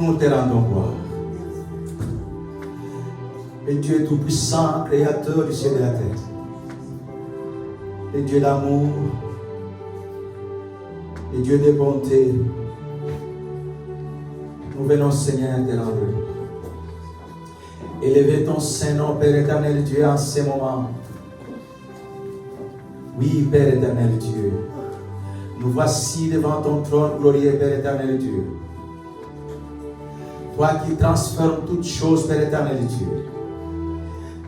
Nous te rendons gloire. Et Dieu tout-puissant, créateur du ciel et de la terre. Et Dieu d'amour. Et Dieu de bonté. Nous venons, Seigneur, te rendre gloire. Élever ton Saint-Nom, Père éternel Dieu, en ces moments. Oui, Père éternel Dieu. Nous voici devant ton trône glorieux, Père éternel Dieu. Toi qui transformes toutes choses, Père éternel Dieu.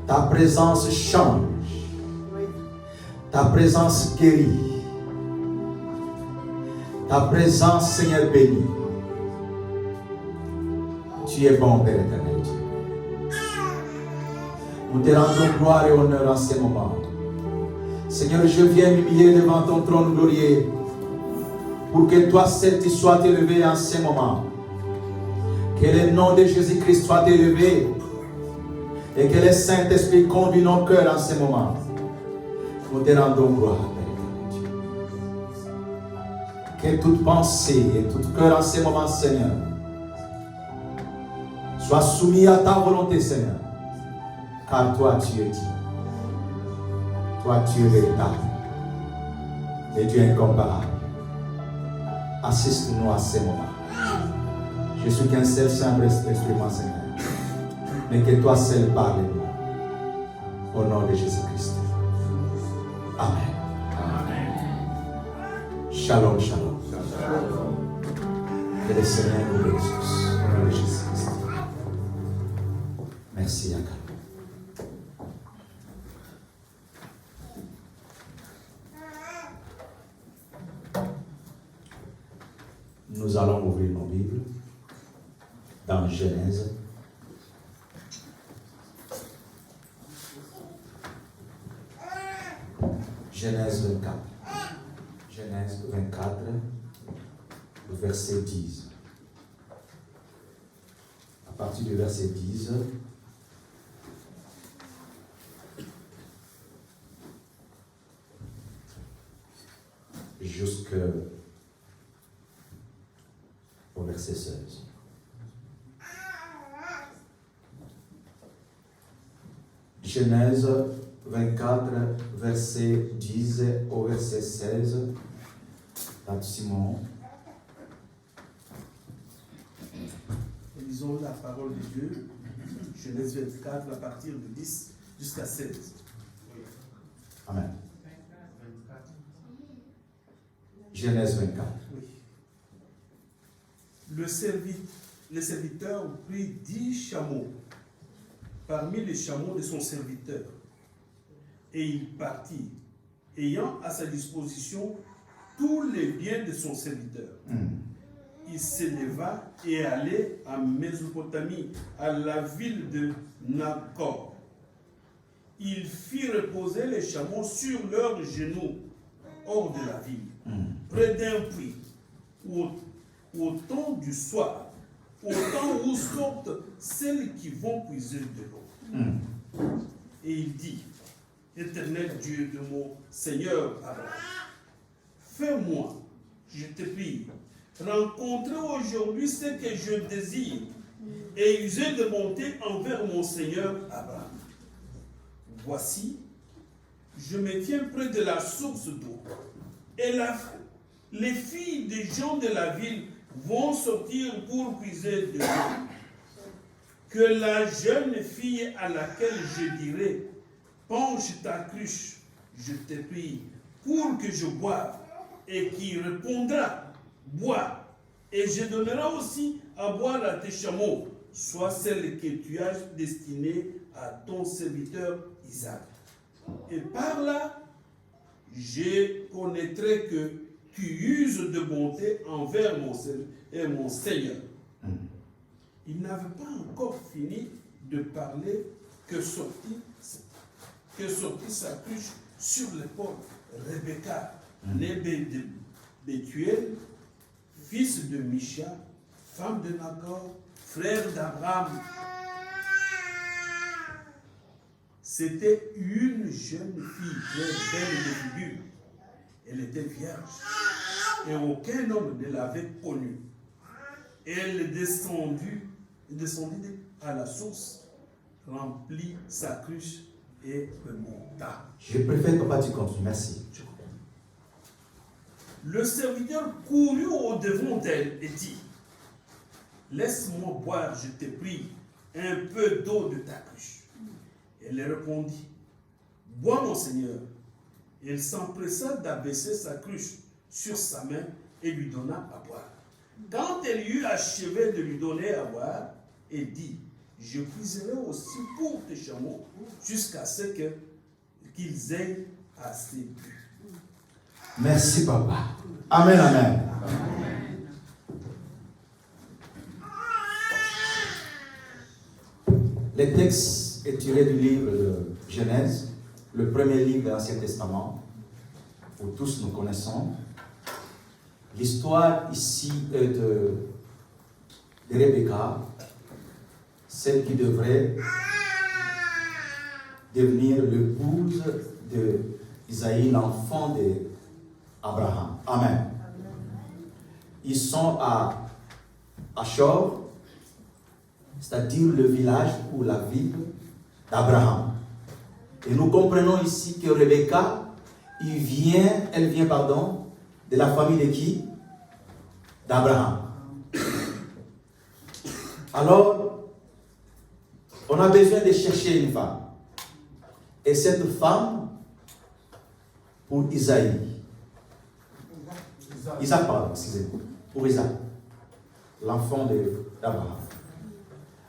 Ta présence change. Ta présence guérit. Ta présence, Seigneur, bénit. Tu es bon, Père éternel Dieu. Nous te rendons gloire et honneur en ces moments. Seigneur, je viens m'humilier devant ton trône glorieux pour que toi seul tu sois élevé en ces moments. Que le nom de Jésus-Christ soit élevé et que le Saint-Esprit conduise nos cœurs en ce moment. Nous te rendons gloire, Père éternel Dieu. Que toute pensée et tout cœur en ce moment, Seigneur, soit soumis à ta volonté, Seigneur. Car toi, tu es digne. Toi, tu es véritable. Et Dieu incomparable. Assiste-nous à ces moments. Je suis qu'un seul simple instrument, Seigneur. Mais que toi seul parle-nous. Au nom de Jésus-Christ. Amen. Amen. Shalom, shalom. Que le Seigneur nous bénisse tous. Au nom de Jésus-Christ. Merci, Yakab. Nous allons ouvrir nos Bibles dans Genèse. Genèse 24. Genèse 24, verset 10. À partir du verset 10, jusqu'au verset 16. Genèse 24, verset 10 au verset 16. Pape Simon. Lisons la parole de Dieu. Genèse 24, à partir de 10 jusqu'à 16. Amen. Genèse 24. Oui. Le serviteur prit 10 chameaux parmi les chameaux de son serviteur, et il partit, ayant à sa disposition tous les biens de son serviteur. Il s'éleva et allait en Mésopotamie, à la ville de Nakor. Il fit reposer les chameaux sur leurs genoux, hors de la ville, près d'un puits, au temps du soir, au temps où sortent celles qui vont puiser de l'eau. Et il dit: Éternel Dieu de mon Seigneur Abraham, fais-moi, je te prie, rencontrer aujourd'hui ce que je désire, et usé de bonté envers mon Seigneur Abraham. Voici, je me tiens près de la source d'eau, et les filles des gens de la ville vont sortir pour puiser de l'eau. Que la jeune fille à laquelle je dirai, penche ta cruche, je te prie, pour que je boive, et qui répondra, bois, et je donnerai aussi à boire à tes chameaux, soit celle que tu as destinée à ton serviteur Isaac. Et par là, je connaîtrai que tu uses de bonté envers mon Seigneur. Il n'avait pas encore fini de parler que sortit sa cruche sur l'épaule. Rebecca, née de Bethuel, fils de Micha, femme de Nacor, frère d'Abraham. C'était une jeune fille très belle de figure. Elle était vierge et aucun homme ne l'avait connue. Elle descendit à la source, remplit sa cruche et remonta. Je préfère que pas tu continues. Merci. Le serviteur courut au-devant d'elle et dit, laisse-moi boire, je te prie, un peu d'eau de ta cruche. Elle répondit, bois mon Seigneur. Elle s'empressa d'abaisser sa cruche sur sa main et lui donna à boire. Quand elle eut achevé de lui donner à boire, elle dit, je puiserai aussi pour tes chameaux jusqu'à ce qu'ils aient assez bu. Merci, papa. Amen, amen. Le texte est tiré du livre de Genèse, le premier livre de l'Ancien Testament, que tous nous connaissons. L'histoire ici est de Rebecca, celle qui devrait devenir l'épouse d'Isaïe, l'enfant d'Abraham. Amen. Ils sont à Achor, c'est-à-dire le village ou la ville d'Abraham. Et nous comprenons ici que Rebecca, elle vient de la famille de qui? D'Abraham. Alors, on a besoin de chercher une femme. Et cette femme, pour Isaïe. Isaac, pardon, excusez-moi. Pour Isaac, l'enfant d'Abraham.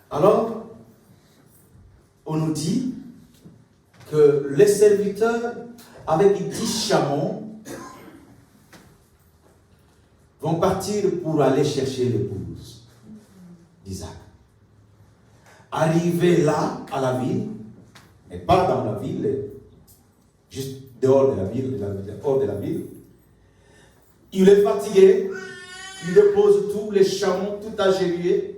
Alors, on nous dit que les serviteurs, avec 10 chameaux, vont partir pour aller chercher l'épouse d'Isaac. Arrivé là, à la ville, mais pas dans la ville, juste dehors de la ville, hors de la ville, il est fatigué, il dépose tous les chameaux, tout agenouillé.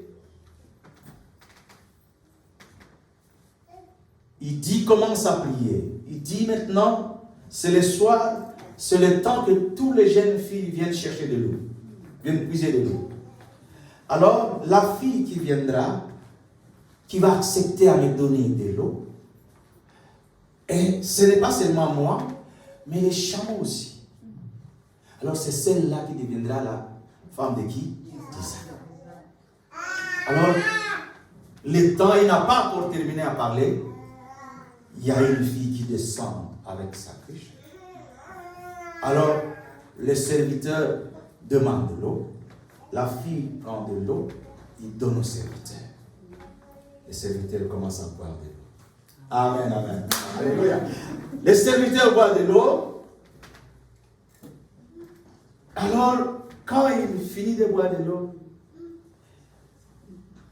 Il dit, commence à prier. Il dit maintenant, c'est le soir, c'est le temps que toutes les jeunes filles viennent chercher de l'eau, viennent puiser de l'eau. Alors, la fille qui viendra, qui va accepter à me donner de l'eau, et ce n'est pas seulement moi, mais les chameaux aussi. Alors, c'est celle-là qui deviendra la femme de qui? d'Isaac. Alors, le temps, il n'a pas encore terminé à parler. Il y a une fille qui descend avec sa cruche. Alors, le serviteur demande de l'eau. La fille prend de l'eau, il donne au serviteur. Le serviteur commence à boire de l'eau. Amen, amen. Alléluia. Le serviteur boit de l'eau. Alors, quand il finit de boire de l'eau,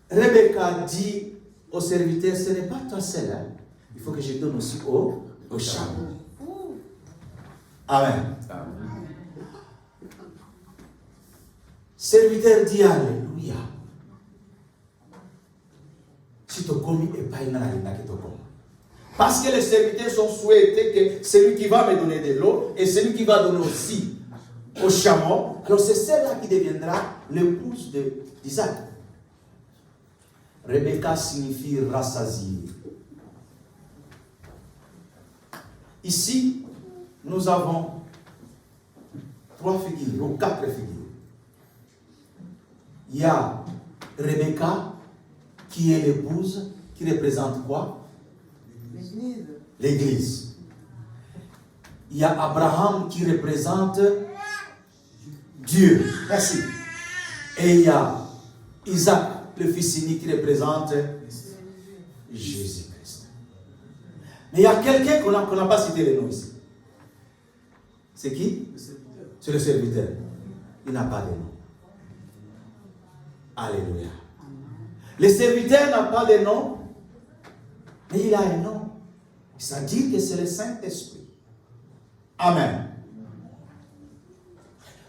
Rebecca dit au serviteur, ce n'est pas toi seul, hein? Il faut que je donne aussi au chameau. Amen. Serviteur dit Alléluia. Si tu commis et pas une parce que les serviteurs sont souhaités que celui qui va me donner de l'eau et celui qui va donner aussi au chameau, alors c'est celle-là qui deviendra l'épouse d'Isaac. Rebecca signifie rassasier. Ici, nous avons 3 figures ou 4 figures. Il y a Rebecca qui est l'épouse, qui représente quoi? L'Église. L'Église. Il y a Abraham qui représente Dieu. Merci. Et il y a Isaac, le fils unique, qui représente Jésus-Christ. Mais il y a quelqu'un qu'on n'a pas cité le nom ici. C'est qui? C'est le serviteur. Il n'a pas de nom. Alléluia. Le serviteur n'a pas de nom, mais il a un nom. Ça dit que c'est le Saint-Esprit. Amen.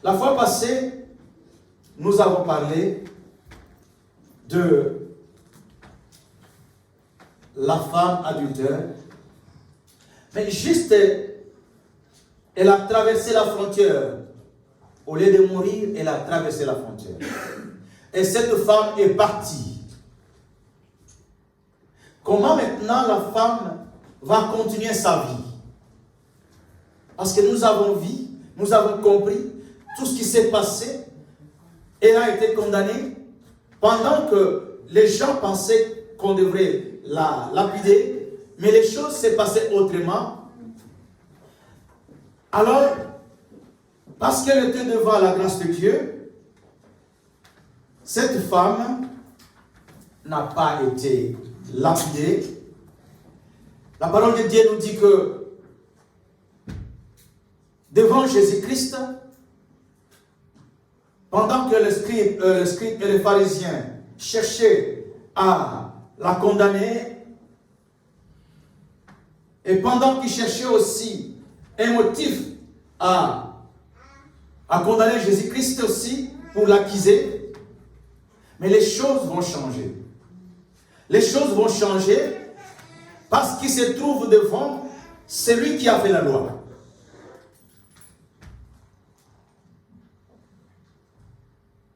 La fois passée, nous avons parlé de la femme adultère. Mais juste, elle a traversé la frontière. Au lieu de mourir, elle a traversé la frontière. Et cette femme est partie. Comment maintenant la femme va continuer sa vie? Parce que nous avons vu, nous avons compris tout ce qui s'est passé. Elle a été condamnée pendant que les gens pensaient qu'on devrait la lapider, mais les choses s'est passées autrement. Alors, parce qu'elle était devant la grâce de Dieu, cette femme n'a pas été lapidée. La parole de Dieu nous dit que devant Jésus-Christ, pendant que le scribe et les pharisiens cherchaient à la condamner, et pendant qu'ils cherchaient aussi un motif à condamner Jésus-Christ aussi pour l'accuser, mais les choses vont changer. Les choses vont changer parce qu'il se trouve devant celui qui a fait la loi.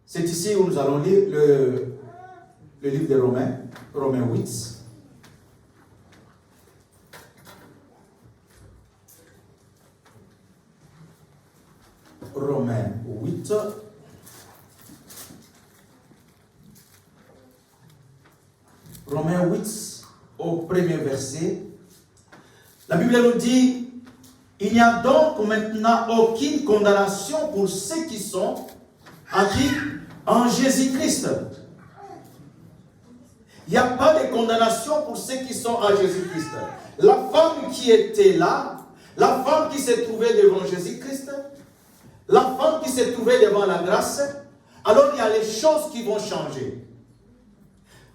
C'est ici où nous allons lire le livre de Romains, Romains 8. Romains 8. Romains 8, au premier verset. La Bible nous dit, il n'y a donc maintenant aucune condamnation pour ceux qui sont en qui? En Jésus-Christ. Il n'y a pas de condamnation pour ceux qui sont en Jésus-Christ. La femme qui était là, la femme qui s'est trouvée devant Jésus-Christ, la femme qui s'est trouvée devant la grâce, alors il y a les choses qui vont changer.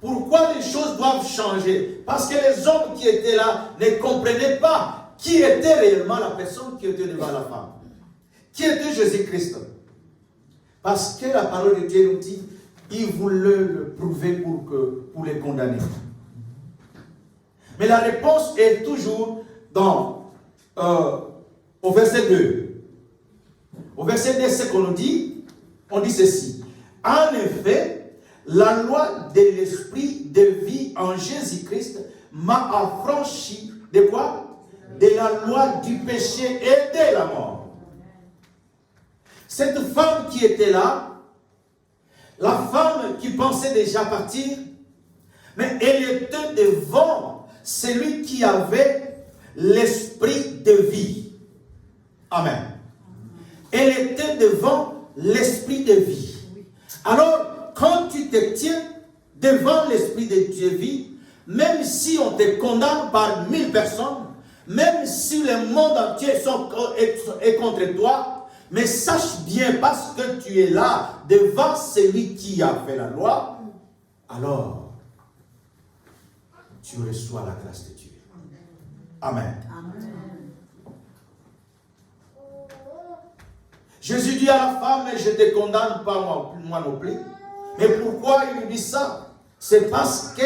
Pourquoi les choses doivent changer? Parce que les hommes qui étaient là ne comprenaient pas qui était réellement la personne qui était devant la femme. Qui était Jésus-Christ. Parce que la parole de Dieu nous dit, il voulait le prouver pour les condamner. Mais la réponse est toujours au verset 2. Au verset 2, ce qu'on nous dit, on dit ceci. En effet, la loi de l'esprit de vie en Jésus-Christ m'a affranchi de quoi? De la loi du péché et de la mort. Cette femme qui était là, la femme qui pensait déjà partir, mais elle était devant celui qui avait l'esprit de vie. Amen. Elle était devant l'esprit de vie. Alors, quand tu te tiens devant l'esprit de vie, même si on te condamne par 1000 personnes, même si le monde entier est contre toi, mais sache bien, parce que tu es là, devant celui qui a fait la loi, alors, tu reçois la grâce de Dieu. Amen. Amen. Jésus dit à la femme, je ne te condamne pas moi non plus. Mais pourquoi il lui dit ça? C'est parce que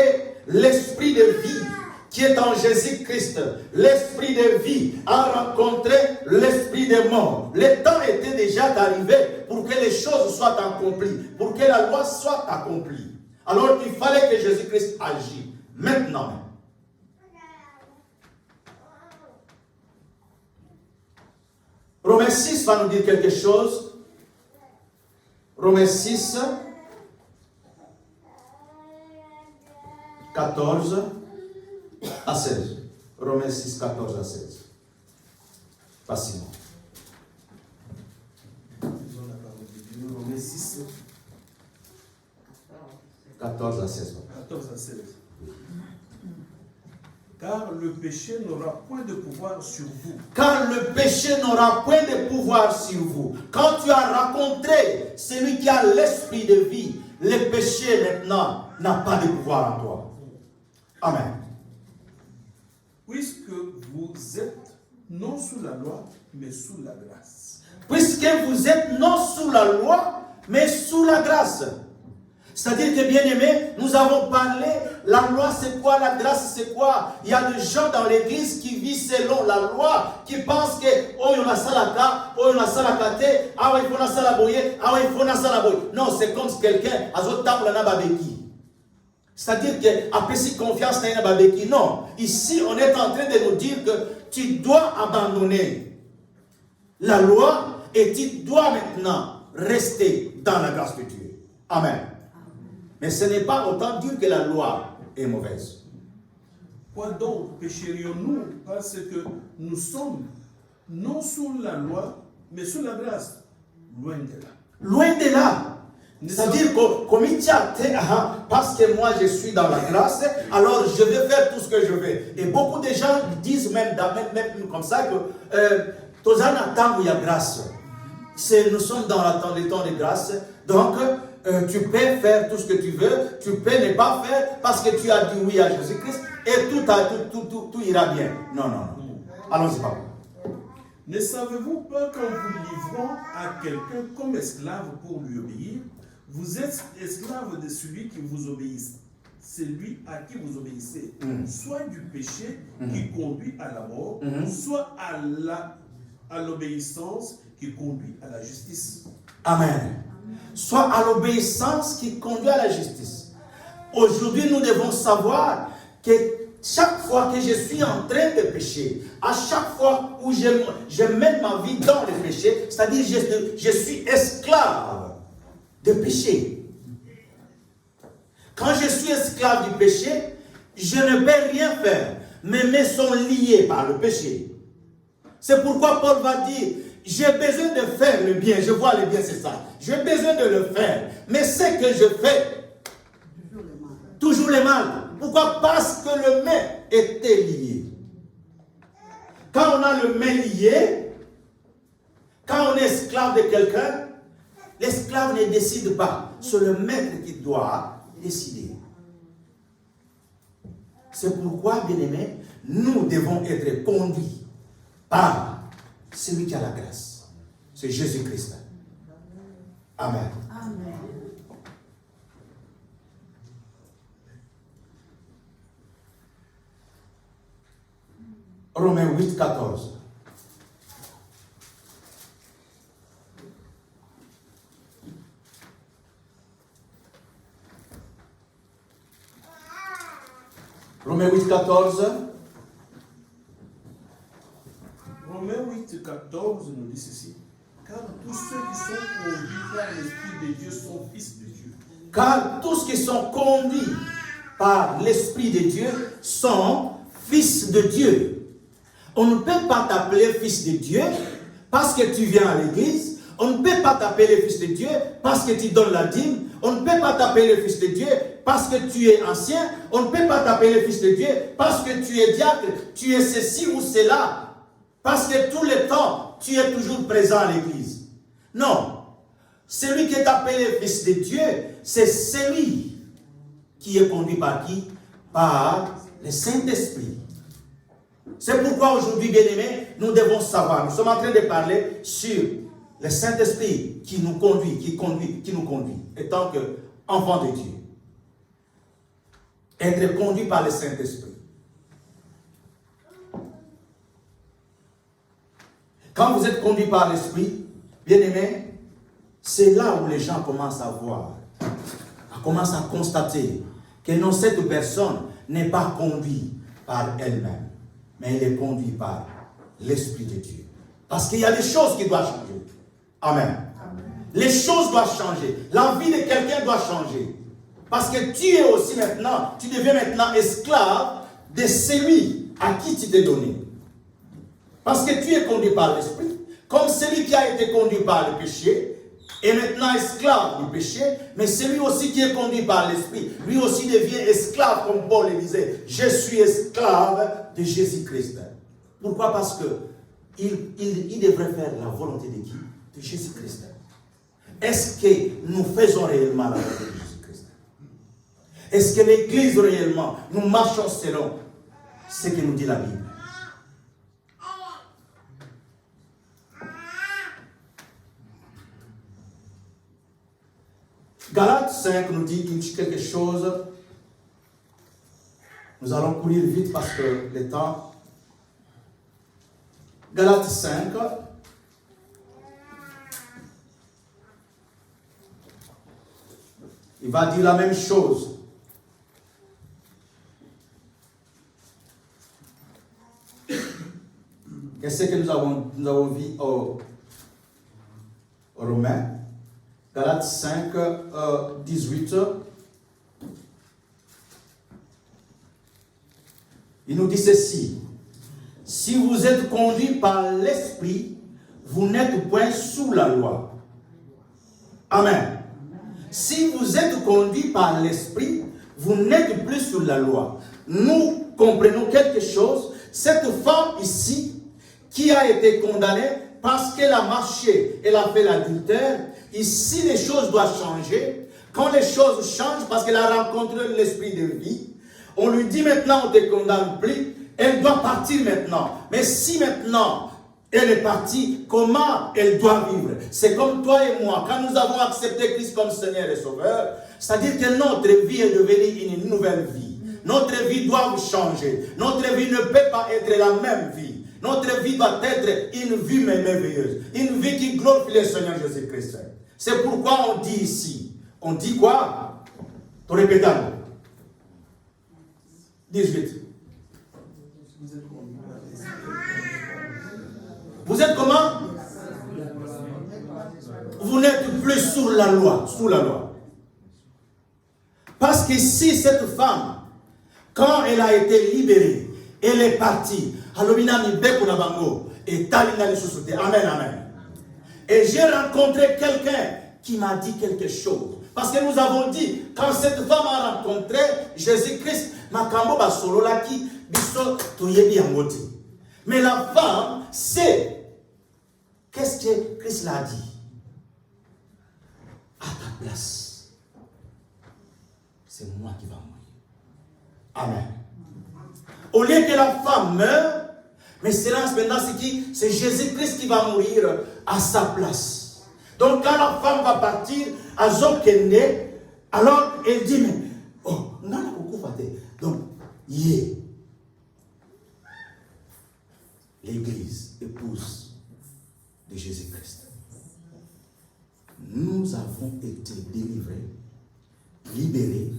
l'esprit de vie qui est en Jésus-Christ, l'esprit de vie, a rencontré l'esprit de mort. Le temps était déjà arrivé pour que les choses soient accomplies, pour que la loi soit accomplie. Alors il fallait que Jésus-Christ agisse maintenant même. Romains 6 va nous dire quelque chose. Romains 6, 14 à 16. Romains 6, 14 à 16. Facilement. Romains 6, 14 à 16. 14 à 16. Car le péché n'aura point de pouvoir sur vous. Car le péché n'aura point de pouvoir sur vous. Quand tu as rencontré celui qui a l'esprit de vie, le péché maintenant n'a pas de pouvoir en toi. Amen. Puisque vous êtes non sous la loi, mais sous la grâce. Puisque vous êtes non sous la loi, mais sous la grâce. C'est-à-dire que, bien aimé, nous avons parlé, la loi c'est quoi, la grâce c'est quoi? Il y a des gens dans l'église qui vivent selon la loi, qui pensent que, oh, il y en a ça la cas, oh, il y en a ça la kate, ah, ouais, il faut ça la boyer, ah, ouais, il faut ça la boyer. Non, c'est comme si quelqu'un a zo table na babeki. C'est-à-dire qu'après si confiance na babeki. Non, ici on est en train de nous dire que tu dois abandonner la loi et tu dois maintenant rester dans la grâce de Dieu. Amen. Mais ce n'est pas autant dire que la loi est mauvaise. Quoi donc pécherions-nous parce que nous sommes non sous la loi, mais sous la grâce? Loin de là. Loin de là. C'est-à-dire que, comme il parce que moi je suis dans la grâce, alors je vais faire tout ce que je veux. Et beaucoup de gens disent même comme ça que Tozana tant il y a grâce. Nous sommes dans le temps de grâce, donc tu peux faire tout ce que tu veux, tu peux ne pas faire parce que tu as dit oui à Jésus-Christ et tout ira bien. Non. Allons-y, papa. Ne savez-vous pas qu'en vous livrant à quelqu'un comme esclave pour lui obéir, vous êtes esclave de celui qui vous obéisse, celui à qui vous obéissez, soit du péché qui conduit à la mort, soit à l'obéissance qui conduit à la justice. Amen. Soit à l'obéissance qui conduit à la justice. Aujourd'hui, nous devons savoir que chaque fois que je suis en train de pécher, à chaque fois où je mets ma vie dans le péché, c'est-à-dire je suis esclave de péché. Quand je suis esclave du péché, je ne peux rien faire. Mes mains sont liées par le péché. C'est pourquoi Paul va dire, j'ai besoin de faire le bien. Je vois le bien, c'est ça. J'ai besoin de le faire. Mais ce que je fais, toujours le mal. Pourquoi? Parce que le main était lié. Quand on a le main lié, quand on est esclave de quelqu'un, l'esclave ne décide pas. C'est le maître qui doit décider. C'est pourquoi, bien aimé, nous devons être conduits par celui qui a la grâce. C'est Jésus-Christ. Amen. Amen. Romains 8, 14. Romains 8, 14. Romains 8, 14 nous dit ceci. Car tous ceux qui sont conduits par l'Esprit de Dieu sont fils de Dieu. Car tous qui sont conduits par l'Esprit de Dieu sont fils de Dieu. On ne peut pas t'appeler fils de Dieu parce que tu viens à l'église. On ne peut pas t'appeler fils de Dieu parce que tu donnes la dîme. On ne peut pas t'appeler fils de Dieu parce que tu es ancien. On ne peut pas t'appeler fils de Dieu parce que tu es diacre, tu es ceci ou cela. Parce que tout le temps, tu es toujours présent à l'église. Non. Celui qui est appelé fils de Dieu, c'est celui qui est conduit par qui? Par le Saint-Esprit. C'est pourquoi aujourd'hui, bien-aimés, nous devons savoir. Nous sommes en train de parler sur le Saint-Esprit qui nous conduit, qui nous conduit, étant qu'enfant de Dieu. Être conduit par le Saint-Esprit. Quand vous êtes conduit par l'Esprit, bien-aimés, c'est là où les gens commencent à voir, à commence à constater que non, cette personne n'est pas conduite par elle-même, mais elle est conduite par l'Esprit de Dieu. Parce qu'il y a des choses qui doivent changer. Amen. Les choses doivent changer. La vie de quelqu'un doit changer. Parce que tu es aussi maintenant, tu deviens maintenant esclave de celui à qui tu t'es donné. Parce que tu es conduit par l'Esprit, comme celui qui a été conduit par le péché, est maintenant esclave du péché, mais celui aussi qui est conduit par l'Esprit, lui aussi devient esclave, comme Paul le disait. Je suis esclave de Jésus-Christ. Pourquoi? Parce que il devrait faire la volonté de qui? De Jésus-Christ. Est-ce que nous faisons réellement la volonté de Jésus-Christ? Est-ce que l'Église réellement, nous marchons selon ce que nous dit la Bible? Galates 5 nous dit quelque chose. Nous allons courir vite parce que le temps. Galates 5. Il va dire la même chose. Qu'est-ce que nous avons vu au Romains? Galates 5, 18. Il nous dit ceci. Si vous êtes conduits par l'Esprit, vous n'êtes point sous la loi. Amen. Si vous êtes conduits par l'Esprit, vous n'êtes plus sous la loi. Nous comprenons quelque chose. Cette femme ici, qui a été condamnée parce qu'elle a marché, elle a fait l'adultère, ici les choses doivent changer. Quand les choses changent, parce qu'elle a rencontré l'esprit de vie, on lui dit maintenant on ne te condamne plus, elle doit partir maintenant. Mais si maintenant elle est partie, comment elle doit vivre? C'est comme toi et moi, quand nous avons accepté Christ comme Seigneur et Sauveur, c'est-à-dire que notre vie est devenue une nouvelle vie. Notre vie doit changer. Notre vie ne peut pas être la même vie. Notre vie doit être une vie merveilleuse. Une vie qui glorifie le Seigneur Jésus-Christ. C'est pourquoi on dit ici. On dit quoi? Tu répètes. 18. Vous êtes comment? Vous n'êtes plus sous la loi. Sous la loi. Parce qu'ici, cette femme, quand elle a été libérée, elle est partie. Amen, amen. Et j'ai rencontré quelqu'un qui m'a dit quelque chose. Parce que nous avons dit, quand cette femme a rencontré Jésus-Christ, mais la femme sait qu'est-ce que Christ l'a dit. À ta place, c'est moi qui vais mourir. Amen. Au lieu que la femme meure, mais silence maintenant, c'est qui? C'est Jésus-Christ qui va mourir à sa place. Donc quand la femme va partir, à Zokende, alors elle dit, mais, oh, on a beaucoup fait. Donc, l'Église, épouse de Jésus-Christ. Nous avons été délivrés, libérés,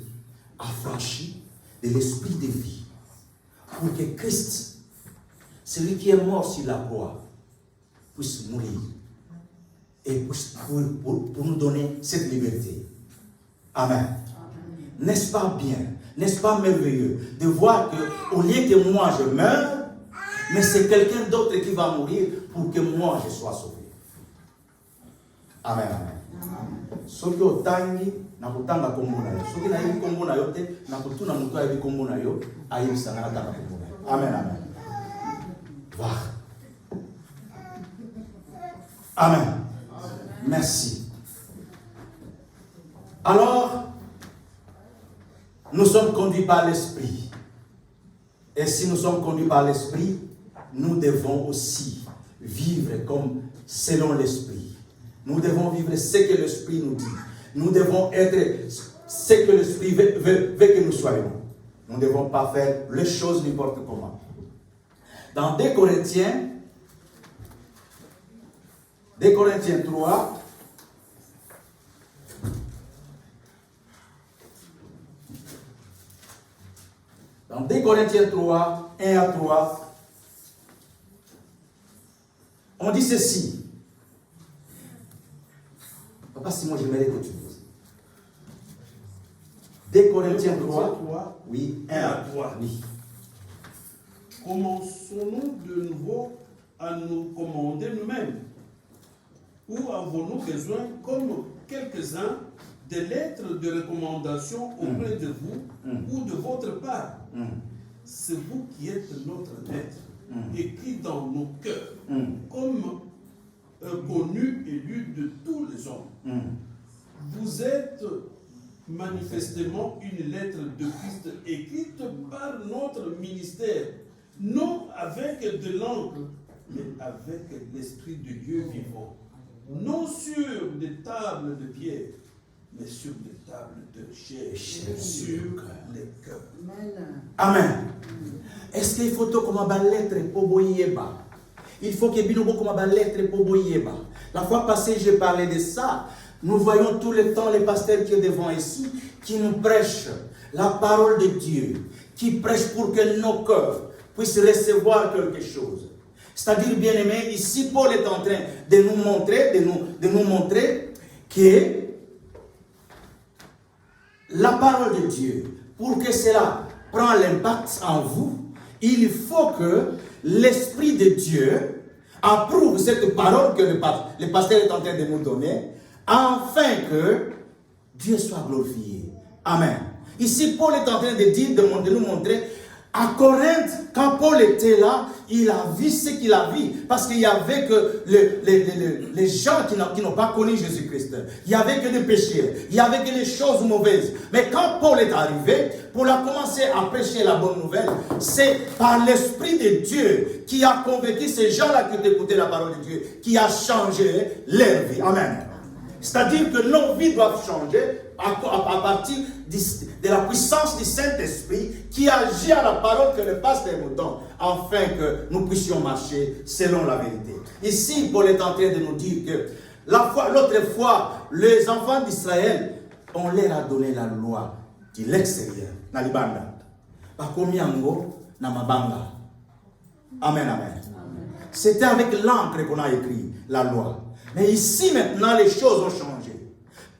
affranchis de l'esprit de vie. Pour que Christ, celui qui est mort sur la croix, puisse mourir et pour nous donner cette liberté. Amen. N'est-ce pas bien, n'est-ce pas merveilleux de voir qu'au lieu que moi je meure, mais c'est quelqu'un d'autre qui va mourir pour que moi je sois sauvé. Amen, amen. Soki otangi na kutanga kombo na yo. Soki na yebi kombo na yo te na kutuna mutu ayebi kombo na yo ayebisanga na tanga kombo na yo. Amen, amen. Voilà. Amen. Merci. Alors, nous sommes conduits par l'Esprit. Et si nous sommes conduits par l'Esprit, nous devons aussi vivre comme selon l'Esprit. Nous devons vivre ce que l'Esprit nous dit. Nous devons être ce que l'Esprit veut que nous soyons. Nous ne devons pas faire les choses n'importe comment. Dans 2 Corinthiens 3, Dans 2 Corinthiens 3, 1 à 3, on dit ceci. Papa Simon, j'aimerais que tu dises. 2 Corinthiens 3, oui, 1 à 3. Oui. Commençons-nous de nouveau à nous commander nous-mêmes? Ou avons-nous besoin, comme quelques-uns, de lettres de recommandation auprès de vous ou de votre part? C'est vous qui êtes notre maître, écrit dans nos cœurs, comme connu et lu de tous les hommes. Vous êtes manifestement une lettre de Christ écrite par notre ministère, non avec de l'encre, mais avec l'Esprit de Dieu vivant, non sur des tables de pierre, mais sur des tables de chair, sur les cœurs. Amen. Est-ce qu'il faut que ma lettre pour boyeba? Il faut que binobo comme ma lettre pour boyeba. La fois passée, j'ai parlé de ça. Nous voyons tout le temps les pasteurs qui sont devant ici, qui nous prêchent la parole de Dieu, qui prêchent pour que nos cœurs puissent recevoir quelque chose. C'est-à-dire, bien aimé, ici Paul est en train de nous montrer que la parole de Dieu, pour que cela prenne l'impact en vous, il faut que l'Esprit de Dieu approuve cette parole que le pasteur est en train de nous donner, afin que Dieu soit glorifié. Amen. Ici, Paul est en train de dire, de nous montrer, à Corinthe, quand Paul était là, il a vu ce qu'il a vu. Parce qu'il y avait que les gens qui n'ont pas connu Jésus-Christ. Il n'y avait que des péchés. Il n'y avait que des choses mauvaises. Mais quand Paul est arrivé, pour commencer à prêcher la bonne nouvelle, c'est par l'Esprit de Dieu qui a convaincu ces gens-là qui ont écouté la parole de Dieu, qui a changé leur vie. Amen. C'est-à-dire que nos vies doivent changer à partir de la puissance du Saint-Esprit qui agit à la parole que le pasteur nous donne, afin que nous puissions marcher selon la vérité. Ici, Paul est en train de nous dire que l'autre fois, les enfants d'Israël, on leur a donné la loi de l'extérieur, na libanda. Bakomiango na mabanga. Amen, amen. C'était avec l'encre qu'on a écrit la loi. Mais ici maintenant, les choses ont changé.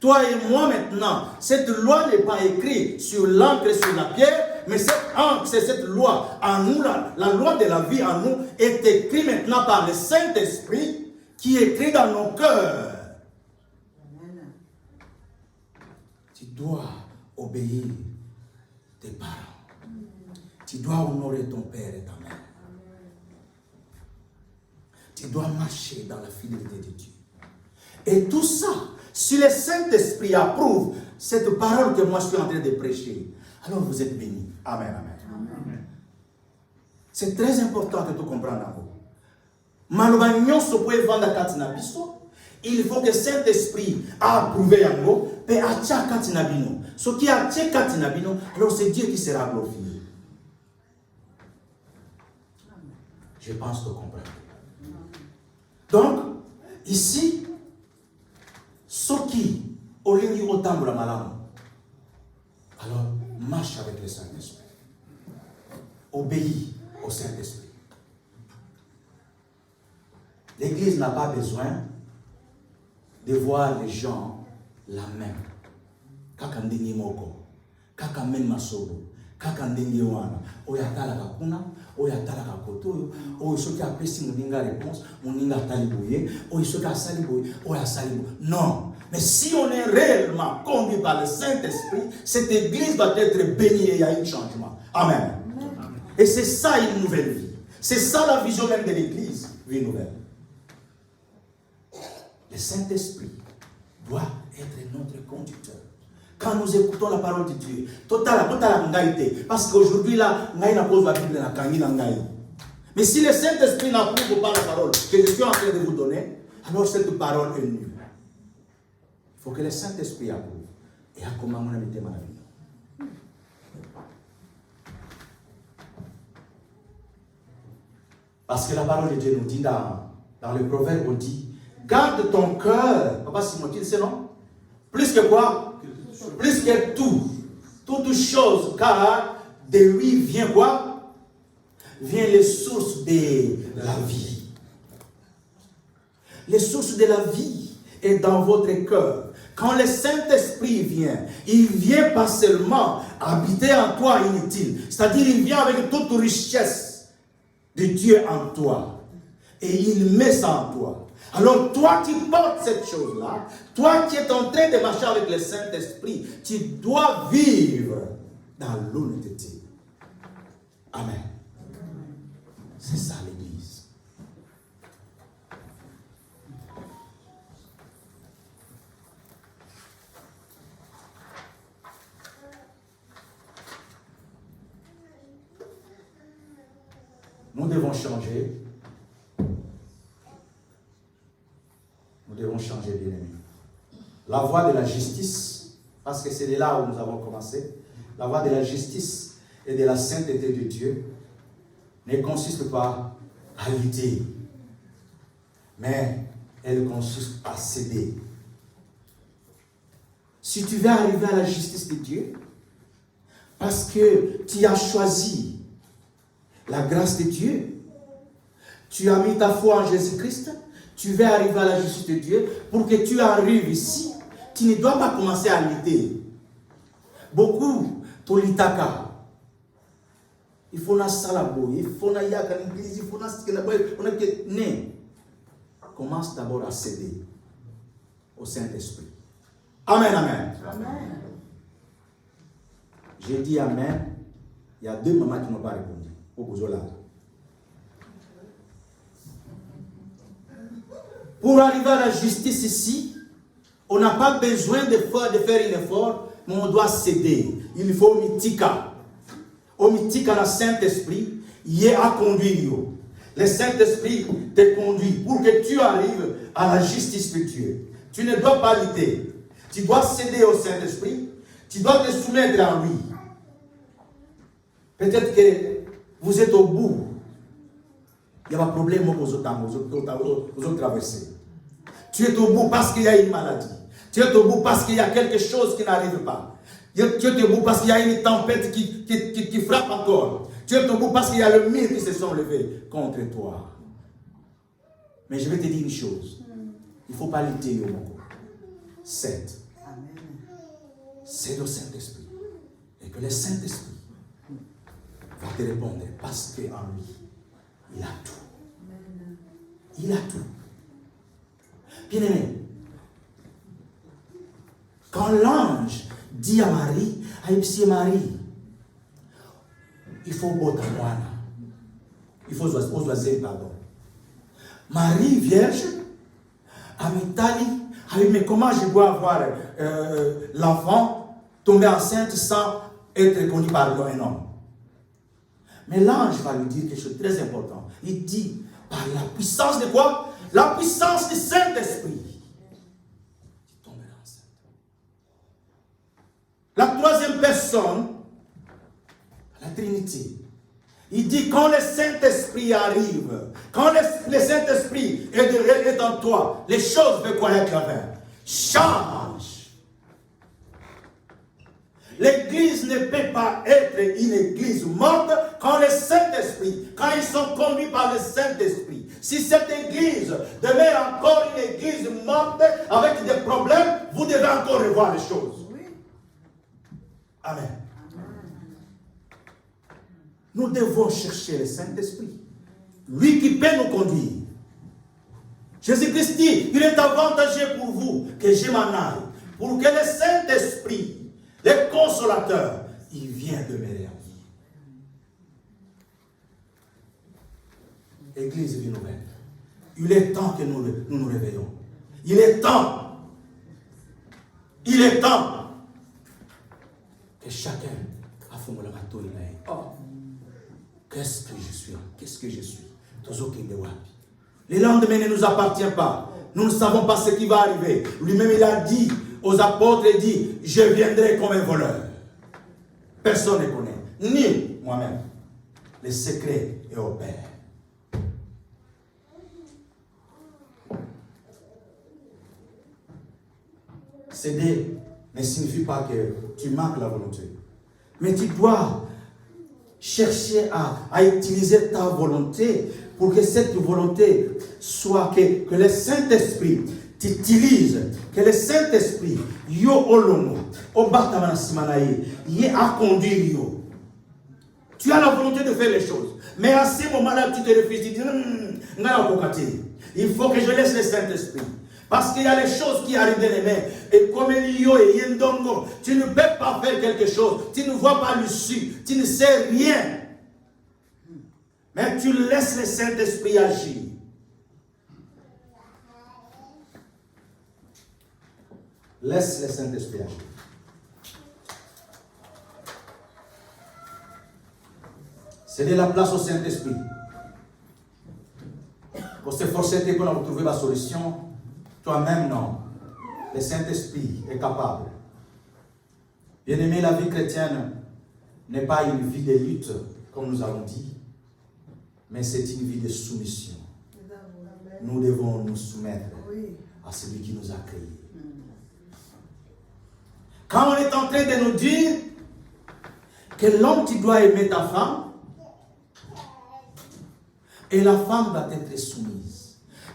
Toi et moi maintenant, cette loi n'est pas écrite sur l'encre et sur la pierre, mais cette encre, c'est cette loi en nous, la loi de la vie en nous, est écrite maintenant par le Saint-Esprit qui est écrit dans nos cœurs. Tu dois obéir tes parents. Tu dois honorer ton père et ta mère. Tu dois marcher dans la fidélité de Dieu. Et tout ça, si le Saint-Esprit approuve cette parole que moi je suis en train de prêcher, alors vous êtes bénis. Amen, amen. Amen. C'est très important que tu comprennes. Il faut que le Saint-Esprit a approuvé yango, et atia katinabino. Ce qui a atia katinabino, alors c'est Dieu qui sera glorifié. Je pense que vous comprenez. Donc, ici, ce qui, au lieu de la malam, alors marche avec le Saint-Esprit. Obéis au Saint-Esprit. L'Église n'a pas besoin de voir les gens la même. Kaka ndenge moko, kaka men masobo, kaka ndenge wana. Oyatala kakuna, oyatala kakoto, oyo soki apesi moninga réponse, moninga taliboye, oyo soki asaliboye, oyo asaliboye. Non. Mais si on est réellement conduit par le Saint-Esprit, cette église va être bénie et il y a un changement. Amen. Amen. Et c'est ça une nouvelle vie. C'est ça la vision même de l'église, vie nouvelle. Le Saint-Esprit doit être notre conducteur. Quand nous écoutons la parole de Dieu, parce qu'aujourd'hui, là, mais si le Saint-Esprit n'approuve pas la parole que je suis en train de vous donner, alors cette parole est nulle. Il faut que le Saint-Esprit approuve. Et à comment on a mis ma vie. Parce que la parole de Dieu nous dit dans le proverbe, on dit, garde ton cœur. Papa Simon, c'est non? Plus que quoi? Plus que tout. Toute chose, car de lui vient quoi? Vient les sources de la vie. Les sources de la vie est dans votre cœur. Quand le Saint-Esprit vient, il vient pas seulement habiter en toi inutile. C'est-à-dire, il vient avec toute richesse de Dieu en toi. Et il met ça en toi. Alors, toi qui portes cette chose-là, toi qui es en train de marcher avec le Saint-Esprit, tu dois vivre dans l'honnêteté. Amen. C'est ça l'Église. Nous devons changer. Nous devons changer, bien-aimés. La voie de la justice, parce que c'est là où nous avons commencé, la voie de la justice et de la sainteté de Dieu ne consiste pas à lutter, mais elle consiste à céder. Si tu veux arriver à la justice de Dieu, parce que tu as choisi la grâce de Dieu, tu as mis ta foi en Jésus-Christ, tu veux arriver à la justice de Dieu, pour que tu arrives ici, tu ne dois pas commencer à lutter. Beaucoup, tu litaka. Il faut na salabo, il faut na yaka l'église, il faut na skelabo, on a que né. Commence d'abord à céder au Saint-Esprit. Amen, amen. Amen. J'ai dit amen. Il y a 2 mamans qui n'ont pas répondu. Au Bozola. Pour arriver à la justice ici, on n'a pas besoin de faire un effort, mais on doit céder. Il faut mitika. Au mitika, le Saint-Esprit, il est à conduire. Le Saint-Esprit te conduit pour que tu arrives à la justice de Dieu. Tu ne dois pas lutter. Tu dois céder au Saint-Esprit. Tu dois te soumettre à lui. Peut-être que vous êtes au bout. Il y a un problème aux autres traversées. Tu es au bout parce qu'il y a une maladie. Tu es au bout parce qu'il y a quelque chose qui n'arrive pas. Tu es au bout parce qu'il y a une tempête qui frappe encore. Tu es au bout parce qu'il y a le mur qui se sont levés contre toi. Mais je vais te dire une chose. Il ne faut pas lutter au monde. Cède. Cède au Saint-Esprit. Et que le Saint-Esprit va te répondre parce qu'en lui, il a tout. Il a tout. Bien aimé, quand l'ange dit à Marie, à Marie, il faut boire moine. Il faut oser, pardon. Marie vierge, à Mitali, mais comment je dois avoir l'enfant tomber enceinte sans être connu par un homme? Mais l'ange va lui dire quelque chose de très important. Il dit, par la puissance de quoi? La puissance du Saint-Esprit. Tu tomberas enceinte. La troisième personne, la Trinité, il dit quand le Saint-Esprit arrive, quand le Saint-Esprit est en toi, les choses de quoi être changent. L'église ne peut pas être une église morte quand le Saint-Esprit, quand ils sont conduits par le Saint-Esprit. Si cette église demeure encore une église morte avec des problèmes, vous devez encore revoir les choses. Amen. Nous devons chercher le Saint-Esprit. Lui qui peut nous conduire. Jésus-Christ dit, il est avantageux pour vous que je m'en aille. Pour que le Saint-Esprit, le consolateur, il vient demeurer en vous. Église vie nouvelle. Il est temps que nous nous réveillons. Il est temps. Il est temps que chacun a fait le bateau. Oh, qu'est-ce que je suis? Qu'est-ce que je suis? Le lendemain ne nous appartient pas. Nous ne savons pas ce qui va arriver. Lui-même, il a dit aux apôtres, il dit, je viendrai comme un voleur. Personne ne connaît, ni moi-même, les secrets et au Père. Céder ne signifie pas que tu manques la volonté. Mais tu dois chercher à utiliser ta volonté pour que cette volonté soit que le Saint-Esprit t'utilise, que le Saint-Esprit yo olomo obatamana simanaye y a conduire yo. Tu as la volonté de faire les choses, mais à ce moment-là tu te refuses, tu dis il faut que je laisse le Saint-Esprit. Parce qu'il y a les choses qui arrivent dans les mains. Et comme Elio et Yendongo, tu ne peux pas faire quelque chose. Tu ne vois pas l'issue. Tu ne sais rien. Mais tu laisses le Saint-Esprit agir. Laisse le Saint-Esprit agir. Cédez la place au Saint-Esprit. Pour s'efforcer qu'on a trouvé la solution, toi-même non. Le Saint-Esprit est capable. Bien-aimé, la vie chrétienne n'est pas une vie de lutte, comme nous avons dit, mais c'est une vie de soumission. Nous devons nous soumettre à celui qui nous a créés. Quand on est en train de nous dire que l'homme, tu dois aimer ta femme, et la femme doit être soumise.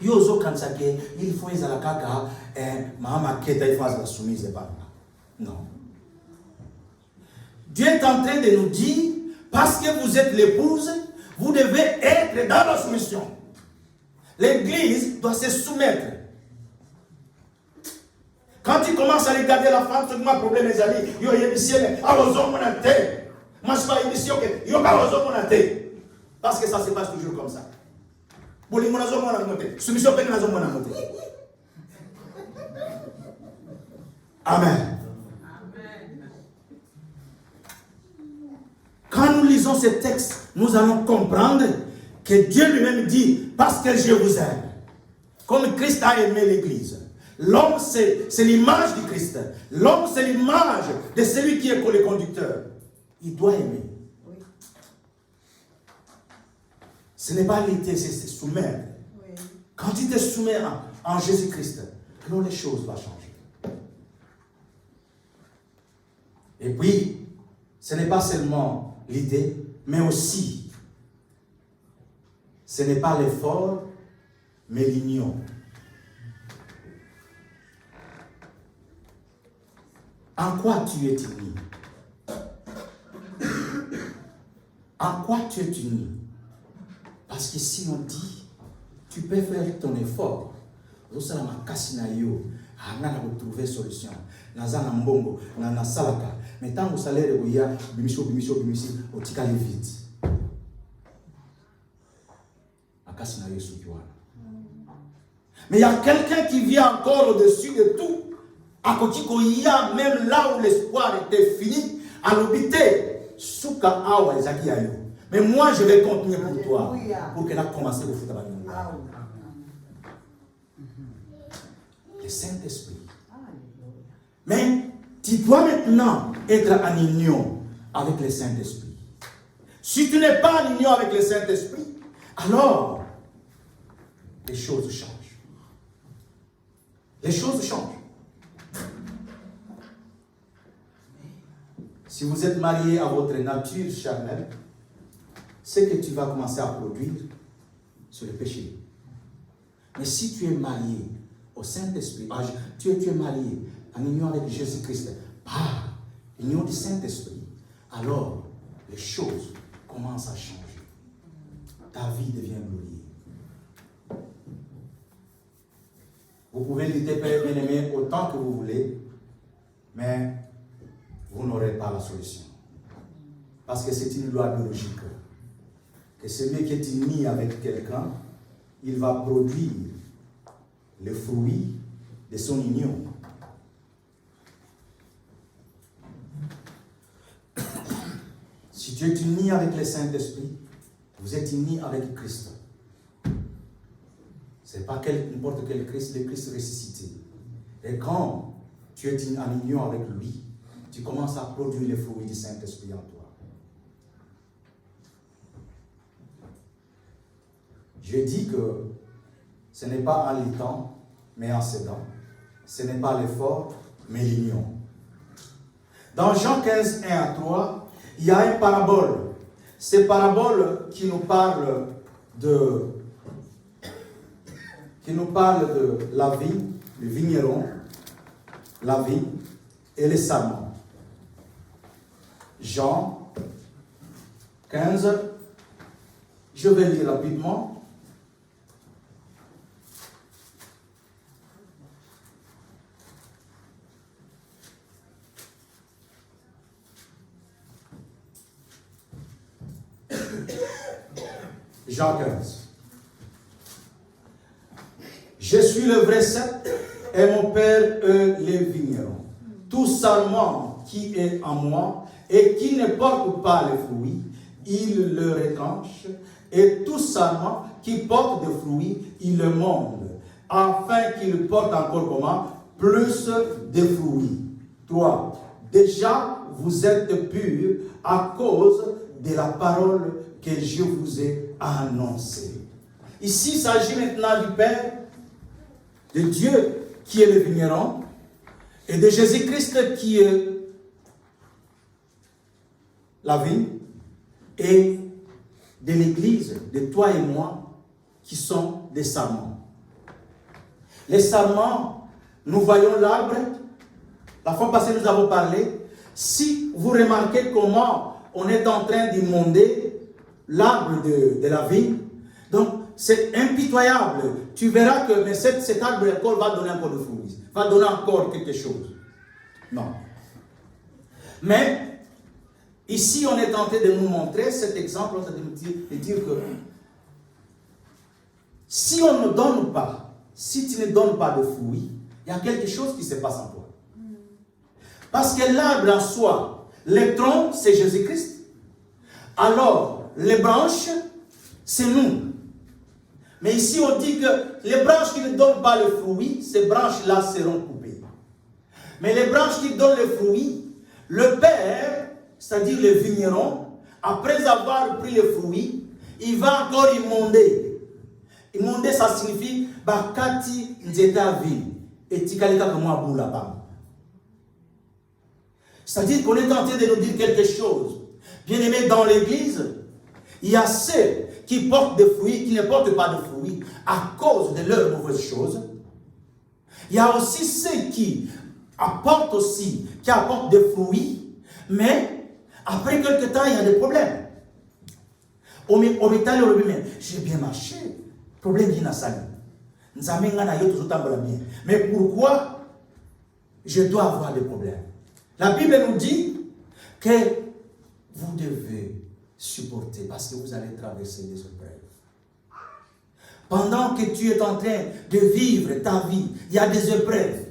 Yozo kansake, il faut les alakaka, maman keta, il faut la soumise et pas là. Non. Dieu est en train de nous dire, parce que vous êtes l'épouse, vous devez être dans la soumission. L'église doit se soumettre. Quand tu commences à regarder la femme, c'est un problème, mes amis. Yo, il y a des ciels, alors, on a été. Moi, je suis pas émission, il y a des parce que ça se passe toujours comme ça. Amen. Quand nous lisons ces textes, nous allons comprendre que Dieu lui-même dit, parce que je vous aime, comme Christ a aimé l'Église. L'homme, c'est l'image du Christ. L'homme, c'est l'image de celui qui est le conducteur. Il doit aimer. Ce n'est pas l'idée, c'est se soumettre. Oui. Quand tu te soumets en Jésus-Christ, alors les choses vont changer. Et puis, ce n'est pas seulement l'idée, mais aussi, ce n'est pas l'effort, mais l'union. En quoi tu es uni? En quoi tu es uni? Parce que si on dit, tu peux faire ton effort, vous allez trouver solution. Nazana mbongo, na salaka. Mais tant que vous allez regarder, bimisho, au tikali vite. Mais il y a quelqu'un qui vient encore au-dessus de tout. À côté il y a même là où l'espoir était fini, à l'obité, souka awa ezaki ayo. Mais moi, je vais continuer pour toi, pour qu'elle a commencé au foot à la. Le Saint-Esprit. Mais tu dois maintenant être en union avec le Saint-Esprit. Si tu n'es pas en union avec le Saint-Esprit, alors les choses changent. Les choses changent. Si vous êtes marié à votre nature charnelle, ce que tu vas commencer à produire, c'est le péché. Mais si tu es marié au Saint-Esprit, tu es marié en union avec Jésus-Christ, par l'union du Saint-Esprit, alors les choses commencent à changer. Ta vie devient glorieuse. Vous pouvez lutter, Père bien-aimé, autant que vous voulez, mais vous n'aurez pas la solution. Parce que c'est une loi biologique. Que celui qui est uni avec quelqu'un, il va produire le fruit de son union. Si tu es uni avec le Saint-Esprit, vous êtes uni avec Christ. Ce n'est pas n'importe quel Christ, le Christ ressuscité. Et quand tu es en union avec lui, tu commences à produire les fruits du Saint-Esprit en toi. Je dis que ce n'est pas en luttant, mais en cédant. Ce n'est pas l'effort, mais l'union. Dans Jean 15, 1 à 3, il y a une parabole. Ces paraboles qui nous parlent de la vie, le vigneron, la vie et les sarments. Jean 15, je vais lire rapidement. Jean 15. Je suis le vrai cep et mon Père est les vignerons. Tout sarment qui est en moi et qui ne porte pas les fruits, il le retranche. Et tout sarment qui porte des fruits, il le monde, afin qu'il porte encore comment? Plus de fruits. 3. Déjà, vous êtes purs à cause de la parole que je vous ai annoncée. Ici, il s'agit maintenant du Père, de Dieu qui est le vigneron, et de Jésus-Christ qui est la vigne, et de l'Église, de toi et moi, qui sont des sarments. Les sarments, nous voyons l'arbre. La fois passée, nous avons parlé. Si vous remarquez comment on est en train d'inonder l'arbre de la vigne, donc c'est impitoyable. Tu verras que mais cet arbre encore va donner encore de fruits, va donner encore quelque chose. Non. Mais ici, on est tenté de nous montrer cet exemple, de dire que si on ne donne pas, si tu ne donnes pas de fruits, il y a quelque chose qui se passe en toi. Parce que l'arbre en soi, les troncs, c'est Jésus-Christ. Alors, les branches, c'est nous. Mais ici, on dit que les branches qui ne donnent pas le fruit, ces branches-là seront coupées. Mais les branches qui donnent le fruit, le Père, c'est-à-dire le vigneron, après avoir pris le fruit, il va encore imonder. Imonder, ça signifie bakati nzeta vi et tikalika comme aboula. C'est-à-dire qu'on est en train de nous dire quelque chose. Bien aimé, dans l'église, il y a ceux qui portent des fruits, qui ne portent pas de fruits à cause de leurs mauvaises choses. Il y a aussi ceux qui apportent des fruits, mais après quelque temps, il y a des problèmes. J'ai bien marché. Problème qui n'a sali. Mais pourquoi je dois avoir des problèmes? La Bible nous dit que vous devez supporter parce que vous allez traverser des épreuves. Pendant que tu es en train de vivre ta vie, il y a des épreuves.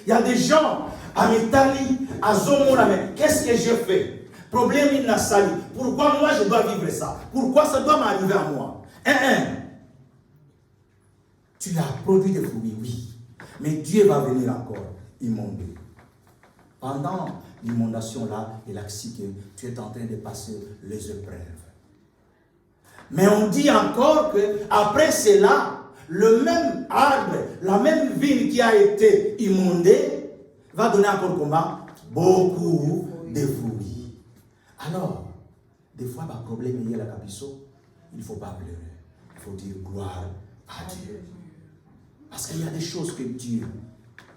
Il y a des gens en Italie, à Zomorame. Qu'est-ce que je fais? Problème il n'a sali. Pourquoi moi je dois vivre ça? Pourquoi ça doit m'arriver à moi? Tu as produit des fruits, oui. Mais Dieu va venir encore immonder. Pendant l'inondation là, il a dit que tu es en train de passer les épreuves. Mais on dit encore que après cela, le même arbre, la même vigne qui a été inondée, va donner encore comment? Beaucoup de fruits. Alors, des fois, le problème est là, il ne faut pas pleurer. Il faut dire gloire à Dieu. Parce qu'il y a des choses que Dieu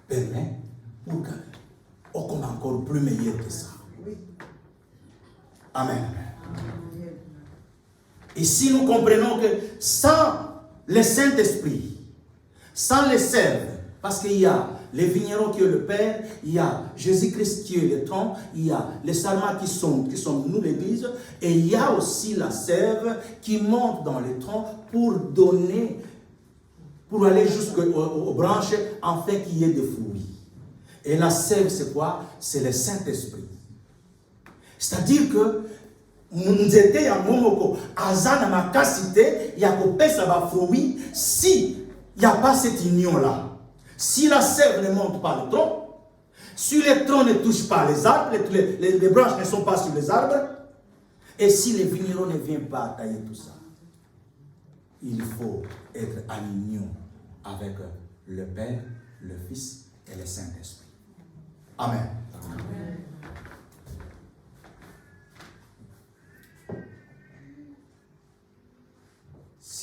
permet pour qu'on soit encore plus meilleur que ça. Amen. Ici, nous comprenons que sans le Saint-Esprit, sans les sèves, parce qu'il y a les vignerons qui est le Père, il y a Jésus-Christ qui est le tronc, il y a les sarments qui sont nous l'Église, et il y a aussi la sève qui monte dans les troncs pour donner, pour aller jusqu'aux branches, afin qu'il y ait des fruits. Et la sève, c'est quoi? C'est le Saint-Esprit. C'est-à-dire que nous étions à Momoko, Azana Makasite, il y a un fruit, si il n'y a pas cette union-là, si la sève ne monte pas le tronc, si les troncs ne touchent pas les arbres, les branches ne sont pas sur les arbres, et si les vignerons ne viennent pas tailler tout ça, il faut être en union avec le Père, le Fils et le Saint-Esprit. Amen. Amen.